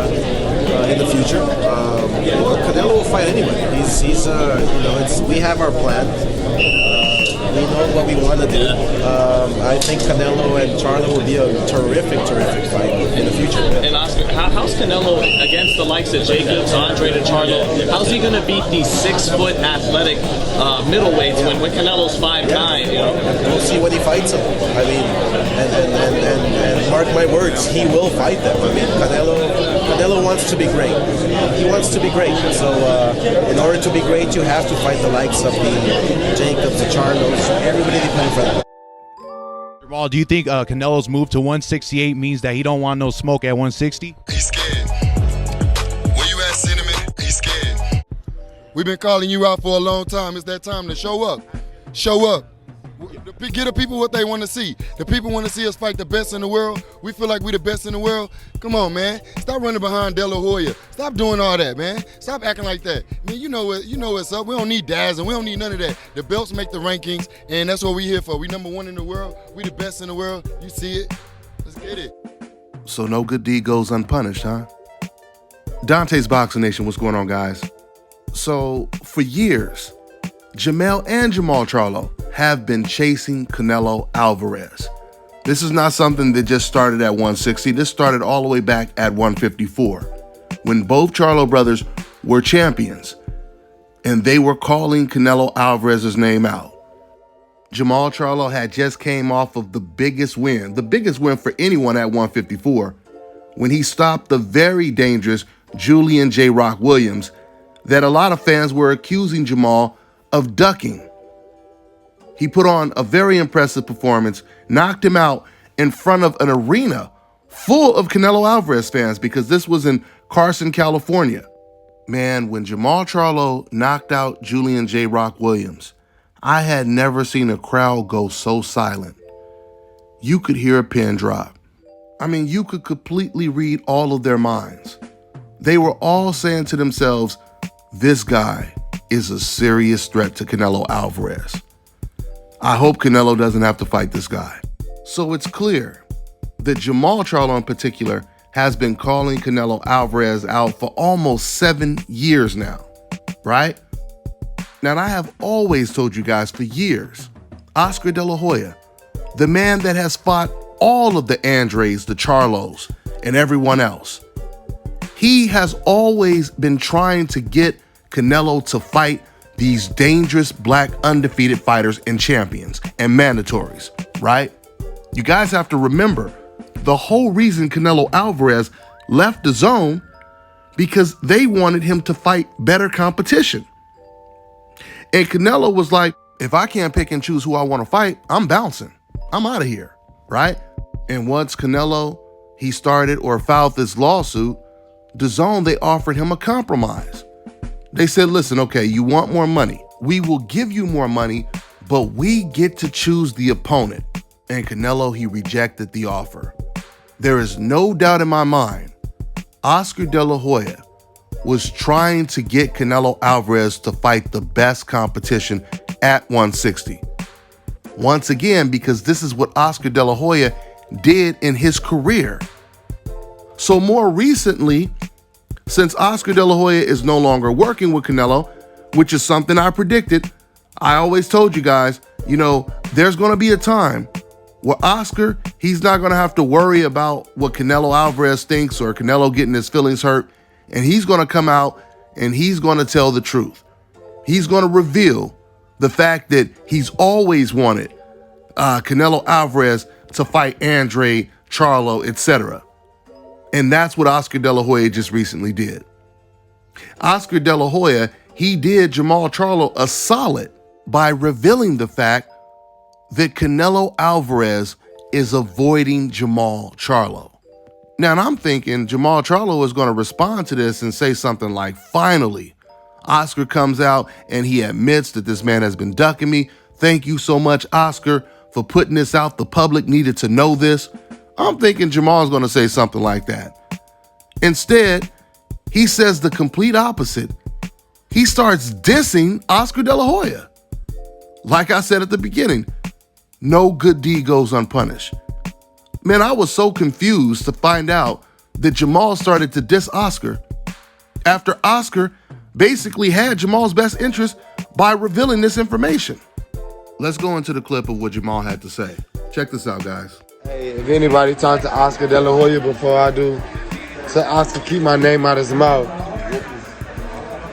in the future. Canelo will fight anybody. We have our plan. We know what we want to do. I think Canelo and Charlo will be a terrific fight in the future. And Oscar, how's Canelo against the likes of Jacobs, Andre, and Charlo? How's he going to beat these 6-foot athletic middleweights when Canelo's 5'9"? You know, we'll see when he fights them. I mean, and mark my words, he will fight them. I mean, Canelo wants to be great. He wants to be great. So in order to be great, you have to fight the likes of the Jacobs, the Charlos, everybody depends for them. Jermall, do you think Canelo's move to 168 means that he don't want no smoke at 160? He's scared. Where you at, Cinnamon? He's scared. We've been calling you out for a long time. It's that time to show up. Show up. Get the people what they want to see. The people want to see us fight the best in the world. We feel like we the best in the world. Come on, man. Stop running behind Dela Hoya. Stop doing all that, man. Stop acting like that. Man, you know what's up. We don't need Daz and we don't need none of that. The belts make the rankings, and that's what we here for. We #1 in the world. We the best in the world. You see it. Let's get it. So no good deed goes unpunished, huh? Dante's Boxing Nation, what's going on, guys? So for years, Jermall and Jermall Charlo have been chasing Canelo Alvarez. This is not something that just started at 160. This started all the way back at 154 when both Charlo brothers were champions and they were calling Canelo Alvarez's name out. Jermall Charlo had just came off of the biggest win for anyone at 154 when he stopped the very dangerous Julian J. Rock Williams that a lot of fans were accusing Jermall of ducking. He put on a very impressive performance, knocked him out in front of an arena full of Canelo Alvarez fans because this was in Carson, California. Man, when Jermall Charlo knocked out Julian J. Rock Williams, I had never seen a crowd go so silent. You could hear a pin drop. I mean, you could completely read all of their minds. They were all saying to themselves, this guy is a serious threat to Canelo Alvarez. I hope Canelo doesn't have to fight this guy. So it's clear that Jermall Charlo in particular has been calling Canelo Alvarez out for almost 7 years now, right? Now, I have always told you guys for years, Oscar De La Hoya, the man that has fought all of the Andres, the Charlos, and everyone else, he has always been trying to get Canelo to fight these dangerous black undefeated fighters and champions and mandatories, right? You guys have to remember the whole reason Canelo Alvarez left the zone because they wanted him to fight better competition. And Canelo was like, if I can't pick and choose who I want to fight, I'm bouncing. I'm out of here, right? And once Canelo, he started or filed this lawsuit, the zone, they offered him a compromise. They said, listen, okay, you want more money. We will give you more money, but we get to choose the opponent. And Canelo, he rejected the offer. There is no doubt in my mind, Oscar De La Hoya was trying to get Canelo Alvarez to fight the best competition at 160. Once again, because this is what Oscar De La Hoya did in his career. So more recently, since Oscar De La Hoya is no longer working with Canelo, which is something I predicted, I always told you guys, there's going to be a time where Oscar, he's not going to have to worry about what Canelo Alvarez thinks or Canelo getting his feelings hurt. And he's going to come out and he's going to tell the truth. He's going to reveal the fact that he's always wanted Canelo Alvarez to fight Andre, Charlo, etc. And that's what Oscar De La Hoya just recently did. Oscar De La Hoya, he did Jermall Charlo a solid by revealing the fact that Canelo Alvarez is avoiding Jermall Charlo. Now, and I'm thinking Jermall Charlo is going to respond to this and say something like, finally, Oscar comes out and he admits that this man has been ducking me. Thank you so much, Oscar, for putting this out. The public needed to know this. I'm thinking Jermall's going to say something like that. Instead, he says the complete opposite. He starts dissing Oscar De La Hoya. Like I said at the beginning, no good deed goes unpunished. Man, I was so confused to find out that Jermall started to diss Oscar after Oscar basically had Jermall's best interest by revealing this information. Let's go into the clip of what Jermall had to say. Check this out, guys. Hey, if anybody talked to Oscar De La Hoya before I do, tell Oscar keep my name out his mouth.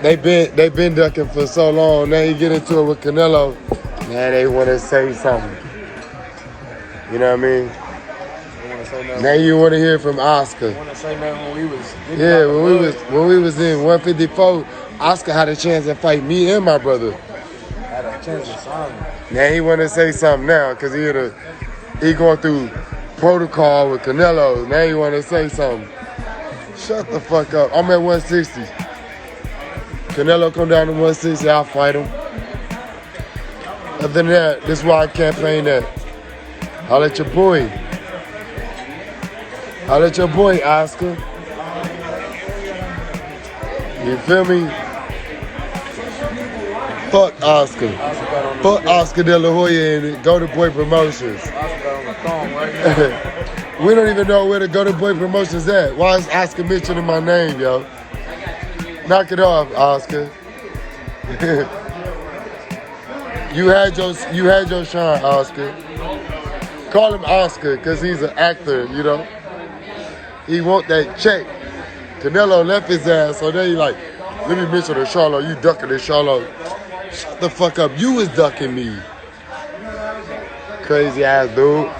They been ducking for so long. Now you get into it with Canelo. Now they want to say something. You know what I mean? Now you want to hear from Oscar. I want to say that when we was when we was in 154, Oscar had a chance to fight me and my brother. had a chance to sign him. Now he want to say something now because he going through protocol with Canelo. Now he want to say something. Shut the fuck up. I'm at 160. Canelo come down to 160, I'll fight him. Other than that, this is why I campaign that. I'll let your boy. I'll let your boy, Oscar. You feel me? Fuck Oscar. Fuck Oscar De La Hoya and Go to Boy Promotions. Oscar on the phone right now. We don't even know where the Go to Boy Promotions at. Why is Oscar mentioning my name, yo? Knock it off, Oscar. You had your shine, Oscar. Call him Oscar, cause he's an actor, you know. He want that check. Canelo left his ass, so then he like, let me mention the Charlo. You ducking the Charlo. Shut the fuck up. You was ducking me. Crazy ass dude.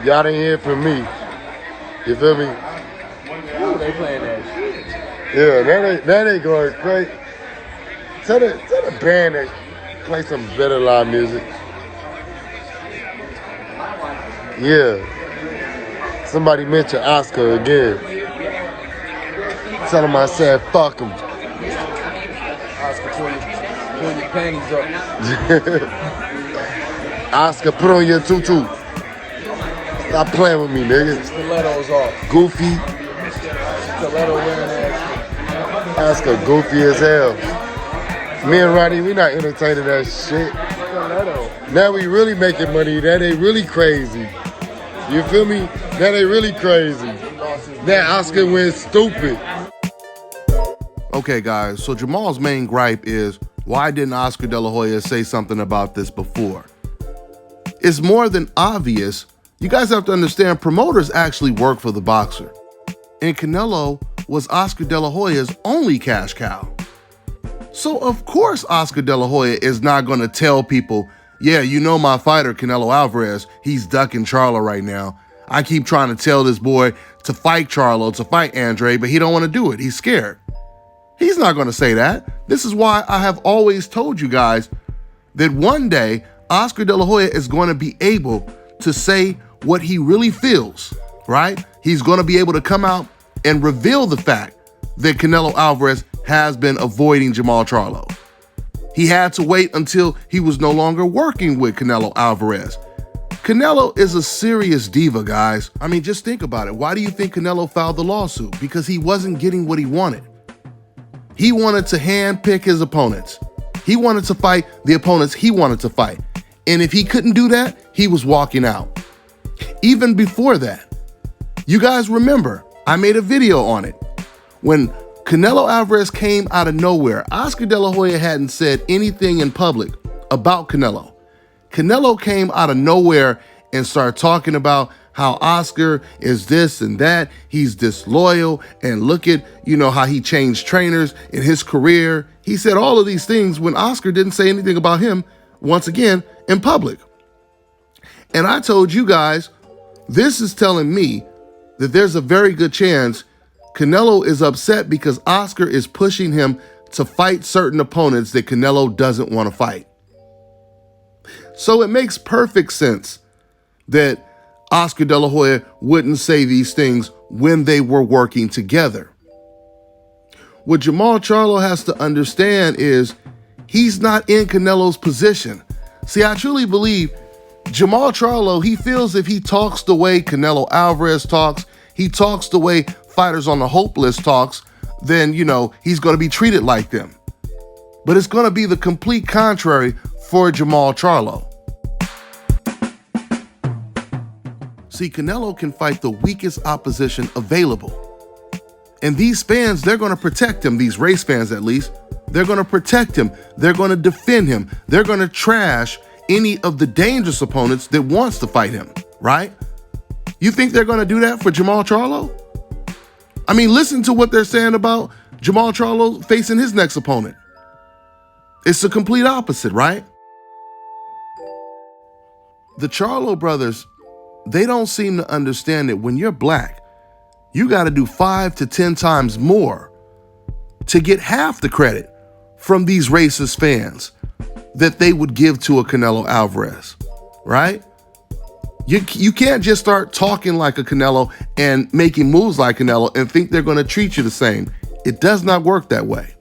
Y'all didn't hear from me. You feel me? They playing that shit. Yeah, now they going crazy. Tell the band to play some better live music. Yeah. Somebody mentioned Oscar again. Tell him I said fuck him. Oscar, pull your panties up. Oscar, put on your tutu. Stop playing with me, nigga. Stilettos off. Goofy. Stiletto wearing ass. Oscar goofy as hell. Me and Ronnie, we not entertaining that shit. Stiletto. Now we really making money. Now they really crazy. You feel me? Now they really crazy. Now Oscar went stupid. Okay, guys, so Jermall's main gripe is, why didn't Oscar De La Hoya say something about this before? It's more than obvious. You guys have to understand, promoters actually work for the boxer. And Canelo was Oscar De La Hoya's only cash cow. So of course Oscar De La Hoya is not going to tell people, yeah, you know my fighter, Canelo Alvarez, he's ducking Charlo right now. I keep trying to tell this boy to fight Charlo, to fight Andre, but he don't want to do it. He's scared. He's not going to say that. This is why I have always told you guys that one day Oscar De La Hoya is going to be able to say what he really feels, right? He's going to be able to come out and reveal the fact that Canelo Alvarez has been avoiding Jermall Charlo. He had to wait until he was no longer working with Canelo Alvarez. Canelo is a serious diva, guys. I mean, just think about it. Why do you think Canelo filed the lawsuit? Because he wasn't getting what he wanted. He wanted to handpick his opponents. He wanted to fight the opponents he wanted to fight. And if he couldn't do that, he was walking out. Even before that, you guys remember, I made a video on it. When Canelo Alvarez came out of nowhere, Oscar De La Hoya hadn't said anything in public about Canelo. Canelo came out of nowhere and started talking about how Oscar is this and that, he's disloyal, and look at, how he changed trainers in his career. He said all of these things when Oscar didn't say anything about him, once again, in public. And I told you guys, this is telling me that there's a very good chance Canelo is upset because Oscar is pushing him to fight certain opponents that Canelo doesn't want to fight. So it makes perfect sense that Oscar De La Hoya wouldn't say these things when they were working together. What Jermall Charlo has to understand is he's not in Canelo's position. See, I truly believe Jermall Charlo, he feels if he talks the way Canelo Alvarez talks, he talks the way fighters on the Hope list talks, then, he's going to be treated like them. But it's going to be the complete contrary for Jermall Charlo. See, Canelo can fight the weakest opposition available. And these fans, they're going to protect him, these race fans at least. They're going to protect him. They're going to defend him. They're going to trash any of the dangerous opponents that wants to fight him, right? You think they're going to do that for Jermall Charlo? I mean, listen to what they're saying about Jermall Charlo facing his next opponent. It's the complete opposite, right? The Charlo brothers, they don't seem to understand that when you're black, you got to do 5 to 10 times more to get half the credit from these racist fans that they would give to a Canelo Alvarez, right? You can't just start talking like a Canelo and making moves like Canelo and think they're going to treat you the same. It does not work that way.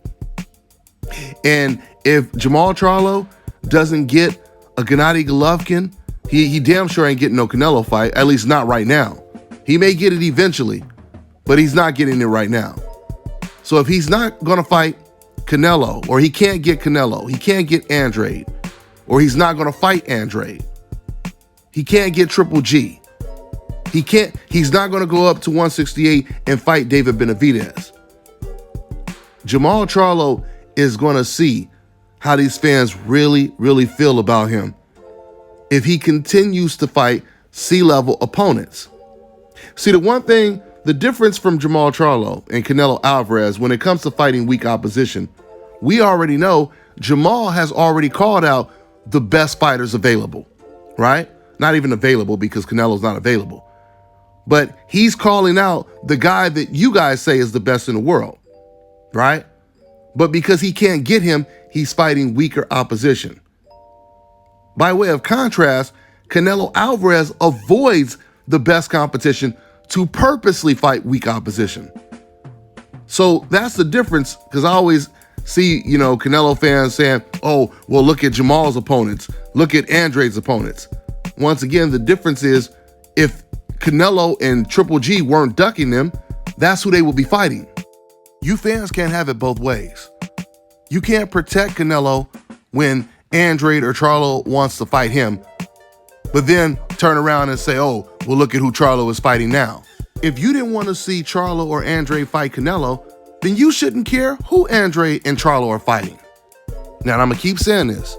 And if Jermall Charlo doesn't get a Gennady Golovkin, he damn sure ain't getting no Canelo fight, at least not right now. He may get it eventually, but he's not getting it right now. So if he's not going to fight Canelo, or he can't get Canelo, he can't get Andrade, or he's not going to fight Andrade, he can't get Triple G, he's not going to go up to 168 and fight David Benavidez. Jermall Charlo is going to see how these fans really, really feel about him if he continues to fight C-level opponents. See, the difference from Jermall Charlo and Canelo Alvarez when it comes to fighting weak opposition, we already know Jermall has already called out the best fighters available, right? Not even available because Canelo's not available. But he's calling out the guy that you guys say is the best in the world, right? But because he can't get him, he's fighting weaker opposition. By way of contrast, Canelo Alvarez avoids the best competition to purposely fight weak opposition. So that's the difference, because I always see, Canelo fans saying, oh, well, look at Jermall's opponents. Look at Andrade's opponents. Once again, the difference is if Canelo and Triple G weren't ducking them, that's who they would be fighting. You fans can't have it both ways. You can't protect Canelo when Andrade or Charlo wants to fight him, but then turn around and say, oh, well, look at who Charlo is fighting now. If you didn't want to see Charlo or Andrade fight Canelo, then you shouldn't care who Andrade and Charlo are fighting. Now, I'm going to keep saying this.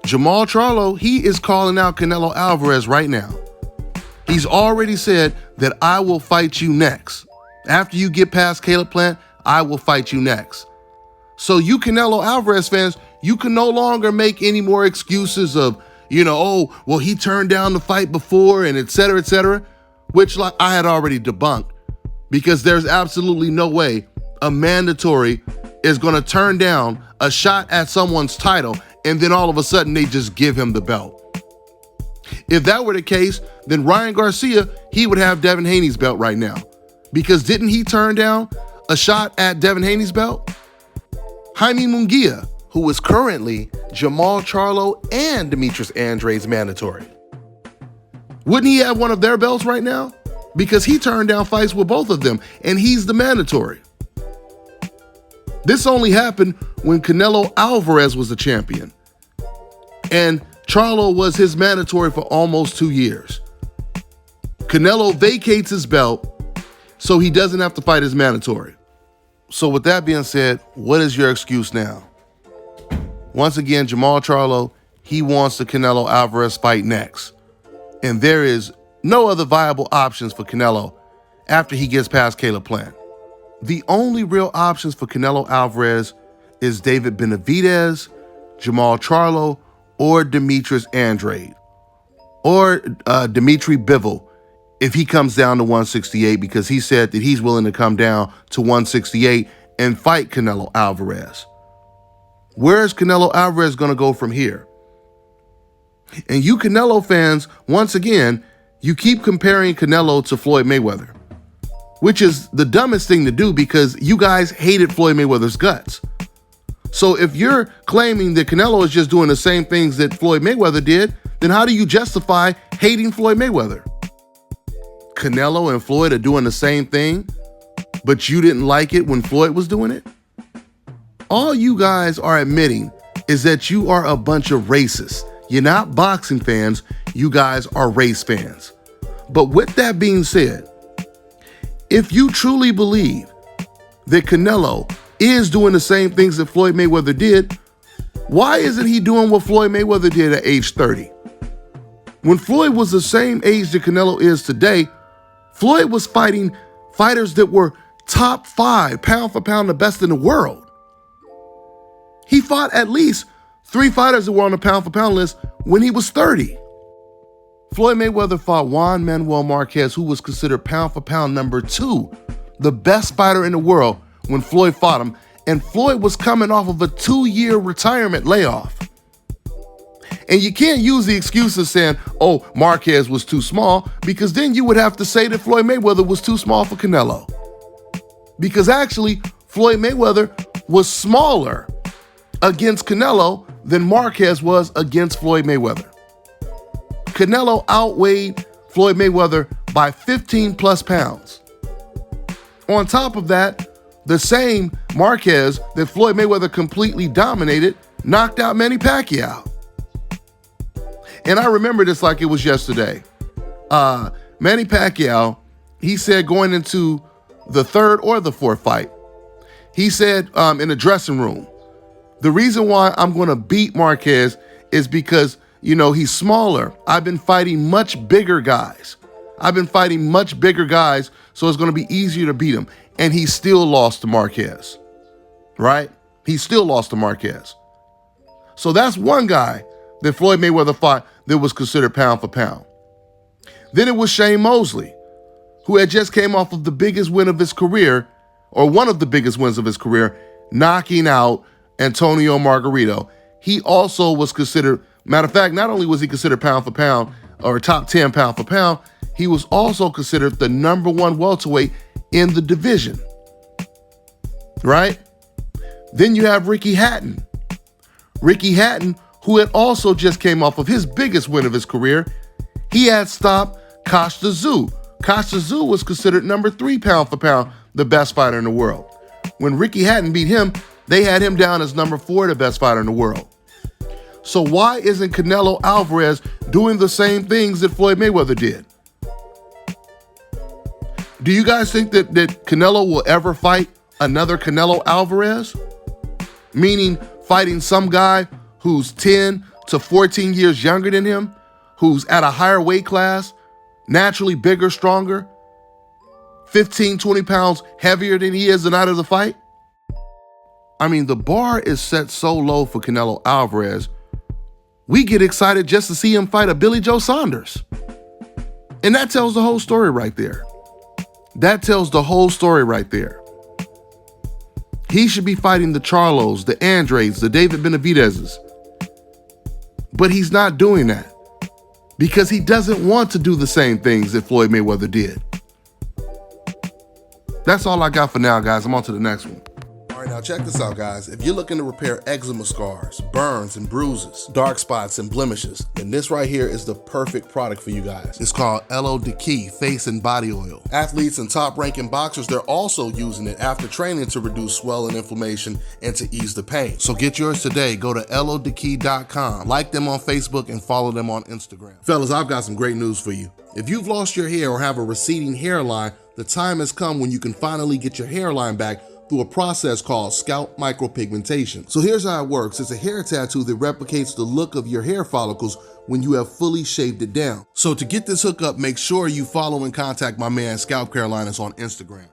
Jermall Charlo, he is calling out Canelo Alvarez right now. He's already said that I will fight you next. After you get past Caleb Plant, I will fight you next. So you Canelo Alvarez fans, you can no longer make any more excuses of, oh, well, he turned down the fight before and et cetera, which like I had already debunked, because there's absolutely no way a mandatory is going to turn down a shot at someone's title and then all of a sudden they just give him the belt. If that were the case, then Ryan Garcia, he would have Devin Haney's belt right now, because didn't he turn down a shot at Devin Haney's belt? Jaime Munguia, who is currently Jermall Charlo and Demetrius Andrade's mandatory. Wouldn't he have one of their belts right now? Because he turned down fights with both of them, and he's the mandatory. This only happened when Canelo Alvarez was the champion, and Charlo was his mandatory for almost 2 years. Canelo vacates his belt so he doesn't have to fight his mandatory. So with that being said, what is your excuse now? Once again, Jermall Charlo, he wants the Canelo Alvarez fight next. And there is no other viable options for Canelo after he gets past Caleb Plant. The only real options for Canelo Alvarez is David Benavidez, Jermall Charlo, or Demetrius Andrade, or Dimitri Bivol if he comes down to 168, because he said that he's willing to come down to 168 and fight Canelo Alvarez. Where is Canelo Alvarez going to go from here? And you Canelo fans, once again, you keep comparing Canelo to Floyd Mayweather, which is the dumbest thing to do because you guys hated Floyd Mayweather's guts. So if you're claiming that Canelo is just doing the same things that Floyd Mayweather did, then how do you justify hating Floyd Mayweather? Canelo and Floyd are doing the same thing, but you didn't like it when Floyd was doing it? All you guys are admitting is that you are a bunch of racists. You're not boxing fans, you guys are race fans. But with that being said, if you truly believe that Canelo is doing the same things that Floyd Mayweather did, why isn't he doing what Floyd Mayweather did at age 30? When Floyd was the same age that Canelo is today, Floyd was fighting fighters that were top 5, pound for pound, the best in the world. He fought at least 3 fighters that were on the pound for pound list when he was 30. Floyd Mayweather fought Juan Manuel Marquez, who was considered pound for pound number 2, the best fighter in the world when Floyd fought him. And Floyd was coming off of a 2-year retirement layoff. And you can't use the excuse of saying, oh, Marquez was too small, because then you would have to say that Floyd Mayweather was too small for Canelo. Because actually, Floyd Mayweather was smaller against Canelo than Marquez was against Floyd Mayweather. Canelo outweighed Floyd Mayweather by 15 plus pounds. On top of that, the same Marquez that Floyd Mayweather completely dominated knocked out Manny Pacquiao. And I remember this like it was yesterday. Manny Pacquiao, he said going into the 3rd or the 4th fight, he said in the dressing room, the reason why I'm going to beat Marquez is because, you know, he's smaller. I've been fighting much bigger guys. so it's going to be easier to beat him. And he still lost to Marquez, right? He still lost to Marquez. So that's one guy that Floyd Mayweather fought that was considered pound for pound. Then it was Shane Mosley, who had just came off of the biggest win of his career, or one of the biggest wins of his career, knocking out Antonio Margarito. He also was considered, matter of fact, not only was he considered pound for pound or top 10 pound for pound, he was also considered the number 1 welterweight in the division, right? Then you have Ricky Hatton. Ricky Hatton, who had also just came off of his biggest win of his career. He had stopped Kostya Tszyu. Kostya Tszyu was considered number 3 pound for pound, the best fighter in the world. When Ricky Hatton beat him, they had him down as number 4, the best fighter in the world. So why isn't Canelo Alvarez doing the same things that Floyd Mayweather did? Do you guys think that Canelo will ever fight another Canelo Alvarez? Meaning fighting some guy who's 10 to 14 years younger than him, who's at a higher weight class, naturally bigger, stronger, 15, 20 pounds heavier than he is the night of the fight? I mean, the bar is set so low for Canelo Alvarez, we get excited just to see him fight a Billy Joe Saunders. And that tells the whole story right there. That tells the whole story right there. He should be fighting the Charlos, the Andrades, the David Benavidez's. But he's not doing that because he doesn't want to do the same things that Floyd Mayweather did. That's all I got for now, guys. I'm on to the next one. All right, now check this out, guys. If you're looking to repair eczema scars, burns and bruises, dark spots and blemishes, then this right here is the perfect product for you guys. It's called LO Deki Face and Body Oil. Athletes and top-ranking boxers, they're also using it after training to reduce swelling and inflammation and to ease the pain. So get yours today. Go to lodeki.com, like them on Facebook, and follow them on Instagram. Fellas, I've got some great news for you. If you've lost your hair or have a receding hairline, the time has come when you can finally get your hairline back through a process called scalp micropigmentation. So here's how it works. It's a hair tattoo that replicates the look of your hair follicles when you have fully shaved it down. So to get this hookup, make sure you follow and contact my man Scalp Carolinas on Instagram.